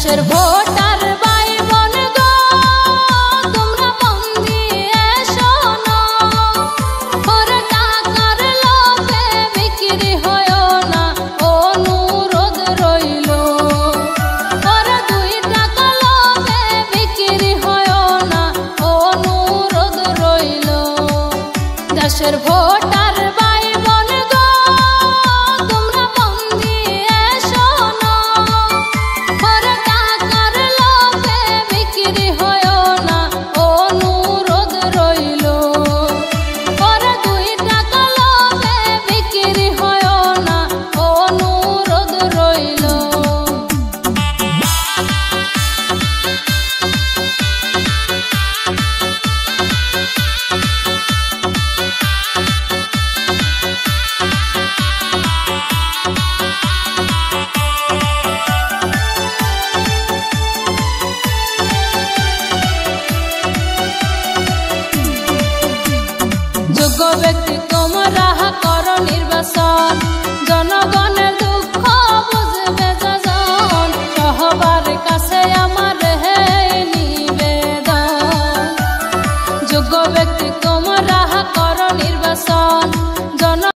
দেশের ভোটার ভাই বোন গো, তোমরা মন দিয়ে শোনো, ওরে টাকার লোভে বিক্রি হয়ো না, অনুরোধ রইল। ওরে 2 টাকা লোভে বিক্রি হয়ো না, অনুরোধ রইল। দেশের ভোটার ভাই বোন গো, তোমরা মন দিয়ে শোনো, ওরে টাকার লোভে বিক্রি হয়ো না, অনুরোধ রইল। ওরে 2 টাকা লোভে বিক্রি হয়ো না, অনুরোধ রইল। যোগ্য ব্যক্তি তোমরা